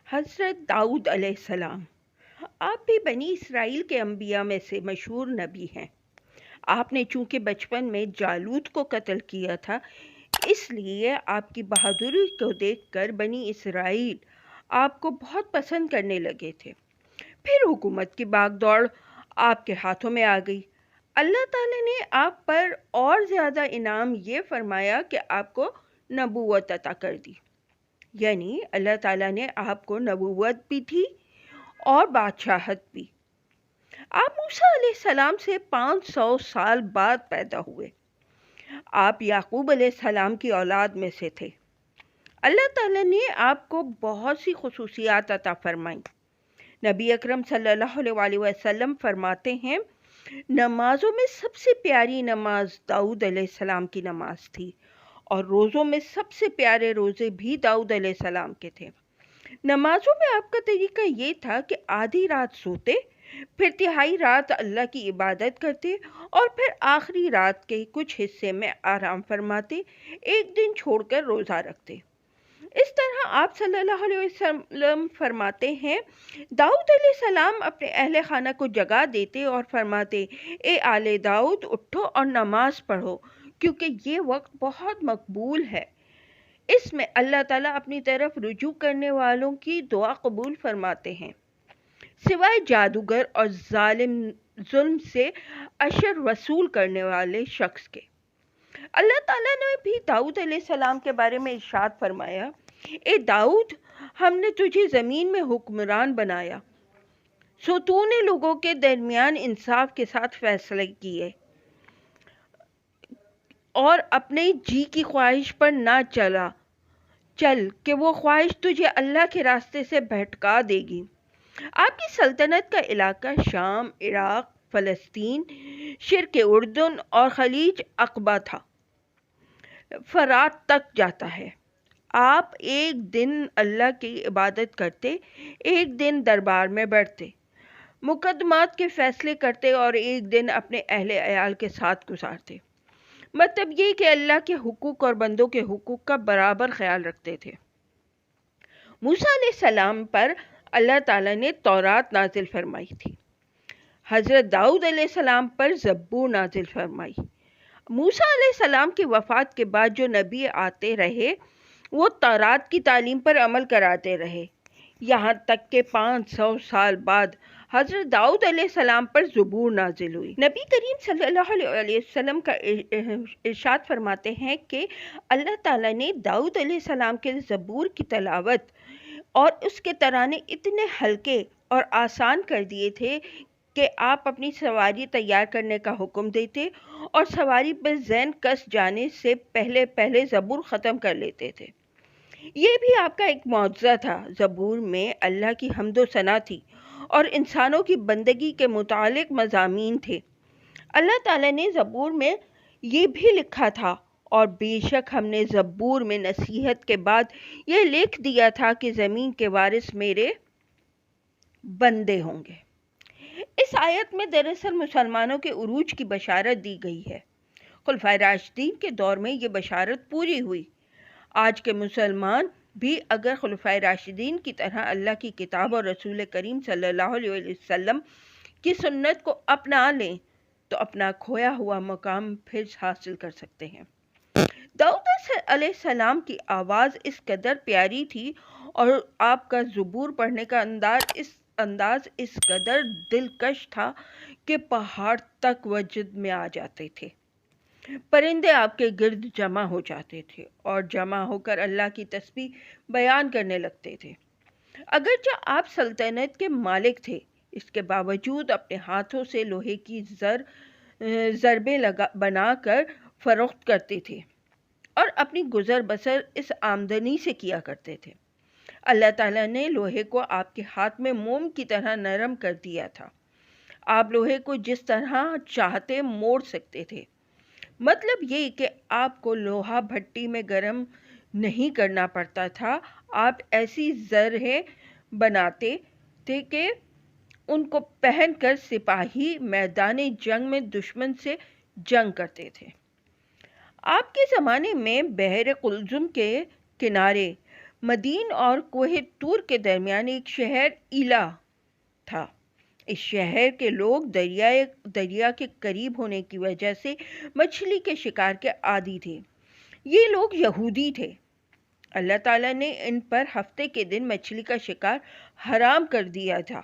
حضرت داؤد علیہ السلام، آپ بھی بنی اسرائیل کے انبیاء میں سے مشہور نبی ہیں۔ آپ نے چونکہ بچپن میں جالوت کو قتل کیا تھا، اس لیے آپ کی بہادری کو دیکھ کر بنی اسرائیل آپ کو بہت پسند کرنے لگے تھے۔ پھر حکومت کی باغ دوڑ آپ کے ہاتھوں میں آ گئی۔ اللہ تعالیٰ نے آپ پر اور زیادہ انعام یہ فرمایا کہ آپ کو نبوت عطا کر دی، یعنی اللہ تعالیٰ نے آپ کو نبوت بھی دی اور بادشاہت بھی۔ آپ موسیٰ علیہ السلام سے 500 سال بعد پیدا ہوئے۔ آپ یعقوب علیہ السلام کی اولاد میں سے تھے۔ اللہ تعالیٰ نے آپ کو بہت سی خصوصیات عطا فرمائیں۔ نبی اکرم صلی اللہ علیہ وسلم فرماتے ہیں، نمازوں میں سب سے پیاری نماز داؤد علیہ السلام کی نماز تھی، اور روزوں میں سب سے پیارے روزے بھی داؤد علیہ السلام کے تھے۔ نمازوں میں آپ کا طریقہ یہ تھا کہ آدھی رات سوتے، پھر تہائی رات اللہ کی عبادت کرتے، اور پھر آخری رات کے کچھ حصے میں آرام فرماتے، ایک دن چھوڑ کر روزہ رکھتے۔ اس طرح آپ صلی اللہ علیہ وسلم فرماتے ہیں، داؤد علیہ السلام اپنے اہل خانہ کو جگا دیتے اور فرماتے، اے آل داؤد، اٹھو اور نماز پڑھو، کیونکہ یہ وقت بہت مقبول ہے۔ اس میں اللہ تعالیٰ اپنی طرف رجوع کرنے والوں کی دعا قبول فرماتے ہیں، سوائے جادوگر اور ظلم سے عشر وصول کرنے والے شخص کے۔ اللہ تعالیٰ نے بھی داؤد علیہ السلام کے بارے میں ارشاد فرمایا، اے داؤد، ہم نے تجھے زمین میں حکمران بنایا، سو تو نے لوگوں کے درمیان انصاف کے ساتھ فیصلے کیے، اور اپنے جی کی خواہش پر نہ چل کہ وہ خواہش تجھے اللہ کے راستے سے بھٹکا دے گی۔ آپ کی سلطنت کا علاقہ شام، عراق، فلسطین، شرق اردن اور خلیج عقبہ تھا، فرات تک جاتا ہے۔ آپ ایک دن اللہ کی عبادت کرتے، ایک دن دربار میں بیٹھتے، مقدمات کے فیصلے کرتے، اور ایک دن اپنے اہل عیال کے ساتھ گزارتے۔ مطلب یہ کہ اللہ کے حقوق اور بندوں کے حقوق کا برابر خیال رکھتے تھے۔ موسیٰ علیہ السلام پر اللہ تعالیٰ نے تورات نازل فرمائی تھی۔ حضرت داؤد علیہ السلام پر زبور نازل فرمائی۔ موسیٰ علیہ السلام کی وفات کے بعد جو نبی آتے رہے، وہ تورات کی تعلیم پر عمل کراتے رہے، یہاں تک کہ 500 سال بعد حضرت داؤد علیہ السلام پر زبور نازل ہوئی۔ نبی کریم صلی اللہ علیہ وسلم کا ارشاد فرماتے ہیں کہ اللہ تعالیٰ نے داؤد علیہ السلام کے زبور کی تلاوت اور اس کے ترانے اتنے ہلکے اور آسان کر دیے تھے کہ آپ اپنی سواری تیار کرنے کا حکم دیتے اور سواری پر زین کس جانے سے پہلے زبور ختم کر لیتے تھے۔ یہ بھی آپ کا ایک معجزہ تھا۔ زبور میں اللہ کی حمد و ثنا تھی اور انسانوں کی بندگی کے متعلق مضامین تھے۔ اللہ تعالیٰ نے زبور میں یہ بھی لکھا تھا، اور بے شک ہم نے زبور میں نصیحت کے بعد یہ لکھ دیا تھا کہ زمین کے وارث میرے بندے ہوں گے۔ اس آیت میں دراصل مسلمانوں کے عروج کی بشارت دی گئی ہے۔ خلفائے راشدین کے دور میں یہ بشارت پوری ہوئی۔ آج کے مسلمان بھی اگر خلفائے راشدین کی طرح اللہ کی کتاب اور رسول کریم صلی اللہ علیہ وسلم کی سنت کو اپنا لیں تو اپنا کھویا ہوا مقام پھر حاصل کر سکتے ہیں۔ داؤد علیہ السلام کی آواز اس قدر پیاری تھی اور آپ کا زبور پڑھنے کا انداز اس قدر دلکش تھا کہ پہاڑ تک وجد میں آ جاتے تھے۔ پرندے آپ کے گرد جمع ہو جاتے تھے اور جمع ہو کر اللہ کی تسبیح بیان کرنے لگتے تھے۔ اگرچہ آپ سلطنت کے مالک تھے، اس کے باوجود اپنے ہاتھوں سے لوہے کی ضربیں بنا کر فروخت کرتے تھے اور اپنی گزر بسر اس آمدنی سے کیا کرتے تھے۔ اللہ تعالیٰ نے لوہے کو آپ کے ہاتھ میں موم کی طرح نرم کر دیا تھا۔ آپ لوہے کو جس طرح چاہتے موڑ سکتے تھے۔ مطلب یہ کہ آپ کو لوہا بھٹی میں گرم نہیں کرنا پڑتا تھا، آپ ایسی زرہیں بناتے تھے کہ ان کو پہن کر سپاہی میدان جنگ میں دشمن سے جنگ کرتے تھے۔ آپ کے زمانے میں بحر قلزم کے کنارے مدین اور کوہ طور کے درمیان ایک شہر ایلا تھا۔ اس شہر کے لوگ دریا کے قریب ہونے کی وجہ سے مچھلی کے شکار کے عادی تھے۔ یہ لوگ یہودی تھے۔ اللہ تعالیٰ نے ان پر ہفتے کے دن مچھلی کا شکار حرام کر دیا تھا۔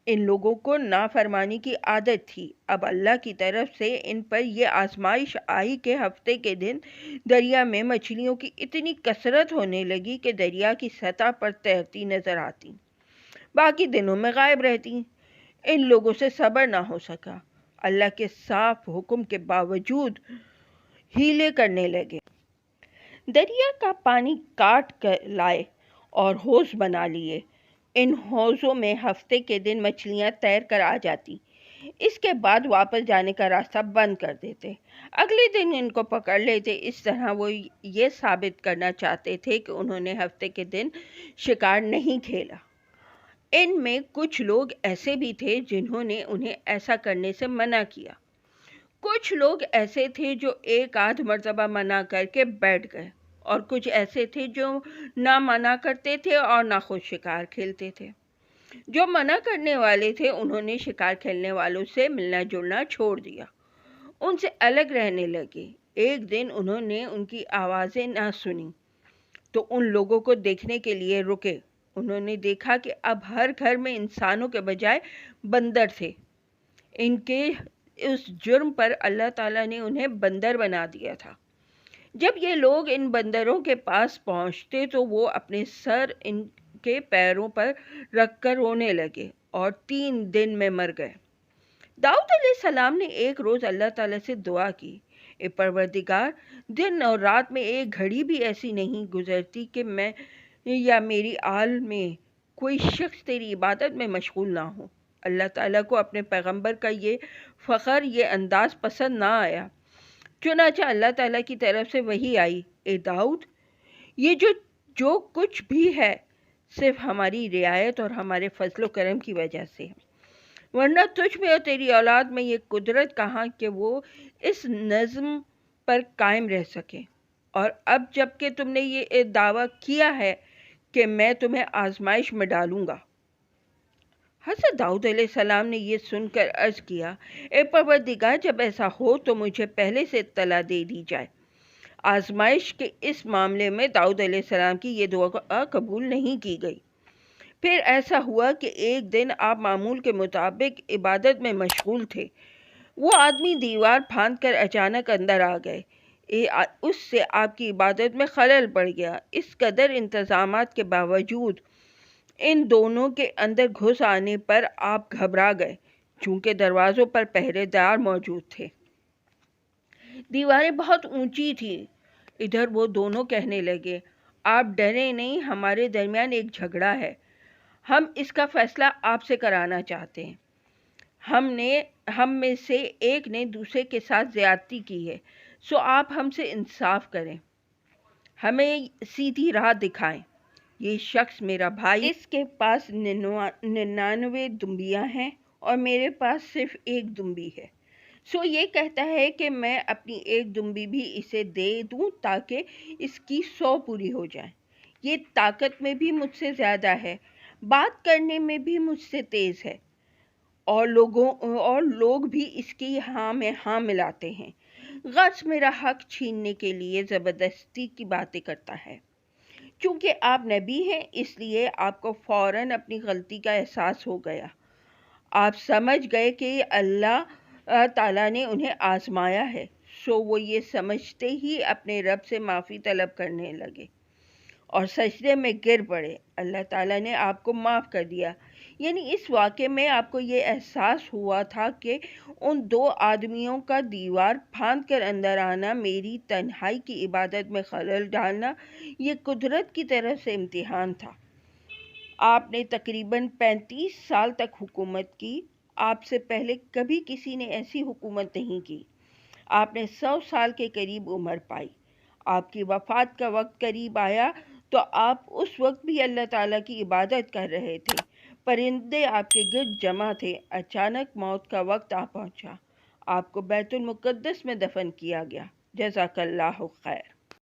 ان لوگوں کو نافرمانی کی عادت تھی۔ اب اللہ کی طرف سے ان پر یہ آزمائش آئی کہ ہفتے کے دن دریا میں مچھلیوں کی اتنی کثرت ہونے لگی کہ دریا کی سطح پر تیرتی نظر آتی، باقی دنوں میں غائب رہتی۔ ان لوگوں سے صبر نہ ہو سکا، اللہ کے صاف حکم کے باوجود ہیلے کرنے لگے۔ دریا کا پانی کاٹ کر لائے اور حوض بنا لیے۔ ان حوضوں میں ہفتے کے دن مچھلیاں تیر کر آ جاتی، اس کے بعد واپس جانے کا راستہ بند کر دیتے، اگلے دن ان کو پکڑ لیتے۔ اس طرح وہ یہ ثابت کرنا چاہتے تھے کہ انہوں نے ہفتے کے دن شکار نہیں کھیلا۔ ان میں کچھ لوگ ایسے بھی تھے جنہوں نے انہیں ایسا کرنے سے منع کیا۔ کچھ لوگ ایسے تھے جو ایک آدھ مرتبہ منع کر کے بیٹھ گئے، اور کچھ ایسے تھے جو نہ منع کرتے تھے اور نہ خود شکار کھیلتے تھے۔ جو منع کرنے والے تھے انہوں نے شکار کھیلنے والوں سے ملنا جلنا چھوڑ دیا، ان سے الگ رہنے لگے۔ ایک دن انہوں نے ان کی آوازیں نہ سنی تو ان لوگوں کو دیکھنے کے لیے رکے۔ انہوں نے دیکھا کہ اب ہر گھر میں انسانوں کے بجائے بندر تھے۔ ان کے اس جرم پر اللہ تعالیٰ نے انہیں بندر بنا دیا تھا۔ جب یہ لوگ ان بندروں کے پاس پہنچتے تو وہ اپنے سر ان کے پیروں پر رکھ کر رونے لگے اور 3 دن میں مر گئے۔ داؤد علیہ السلام نے ایک روز اللہ تعالیٰ سے دعا کی، اے پروردگار، دن اور رات میں ایک گھڑی بھی ایسی نہیں گزرتی کہ میں یا میری آل میں کوئی شخص تیری عبادت میں مشغول نہ ہو۔ اللہ تعالیٰ کو اپنے پیغمبر کا یہ فخر، یہ انداز پسند نہ آیا۔ چنانچہ اللہ تعالیٰ کی طرف سے وحی آئی، اے داؤد، یہ جو کچھ بھی ہے صرف ہماری رعایت اور ہمارے فضل و کرم کی وجہ سے ہے، ورنہ تجھ میں اور تیری اولاد میں یہ قدرت کہاں کہ وہ اس نظم پر قائم رہ سکے۔ اور اب جب کہ تم نے یہ دعویٰ کیا ہے کہ میں تمہیں آزمائش میں ڈالوں گا۔ حضرت داؤد علیہ السلام نے یہ سن کر عرض کیا، اے پروردگار، جب ایسا ہو تو مجھے پہلے سے اطلاع دے دی جائے۔ آزمائش کے اس معاملے میں داؤد علیہ السلام کی یہ دعا قبول نہیں کی گئی۔ پھر ایسا ہوا کہ ایک دن آپ معمول کے مطابق عبادت میں مشغول تھے۔ وہ آدمی دیوار پھاند کر اچانک اندر آ گئے۔ اس سے آپ کی عبادت میں خلل پڑ گیا۔ اس قدر انتظامات کے باوجود ان دونوں کے اندر گھس آنے پر آپ گھبرا گئے، چونکہ دروازوں پر پہرے دار موجود تھے۔ دیواریں بہت اونچی تھیں۔ ادھر وہ دونوں کہنے لگے، آپ ڈریں نہیں، ہمارے درمیان ایک جھگڑا ہے، ہم اس کا فیصلہ آپ سے کرانا چاہتے ہیں۔ ہم میں سے ایک نے دوسرے کے ساتھ زیادتی کی ہے، سو آپ ہم سے انصاف کریں، ہمیں سیدھی راہ دکھائیں۔ یہ شخص میرا بھائی، اس کے پاس 99 دمبیاں ہیں اور میرے پاس صرف ایک دمبی ہے، سو یہ کہتا ہے کہ میں اپنی ایک دمبی بھی اسے دے دوں تاکہ اس کی 100 پوری ہو جائیں۔ یہ طاقت میں بھی مجھ سے زیادہ ہے، بات کرنے میں بھی مجھ سے تیز ہے، اور لوگ بھی اس کی ہاں میں ہاں ملاتے ہیں۔ غرض میرا حق چھیننے کے لیے زبردستی کی باتیں کرتا ہے۔ چونکہ آپ نبی ہیں اس لیے آپ کو فوراً اپنی غلطی کا احساس ہو گیا۔ آپ سمجھ گئے کہ اللہ تعالیٰ نے انہیں آزمایا ہے، سو وہ یہ سمجھتے ہی اپنے رب سے معافی طلب کرنے لگے اور سجدے میں گر پڑے۔ اللہ تعالیٰ نے آپ کو معاف کر دیا۔ یعنی اس واقعے میں آپ کو یہ احساس ہوا تھا کہ ان 2 آدمیوں کا دیوار پھاند کر اندر آنا، میری تنہائی کی عبادت میں خلل ڈالنا، یہ قدرت کی طرف سے امتحان تھا۔ آپ نے تقریباً 35 سال تک حکومت کی۔ آپ سے پہلے کبھی کسی نے ایسی حکومت نہیں کی۔ آپ نے 100 سال کے قریب عمر پائی۔ آپ کی وفات کا وقت قریب آیا تو آپ اس وقت بھی اللہ تعالیٰ کی عبادت کر رہے تھے۔ پرندے آپ کے گرد جمع تھے۔ اچانک موت کا وقت آ پہنچا۔ آپ کو بیت المقدس میں دفن کیا گیا۔ جزاک اللہ خیر۔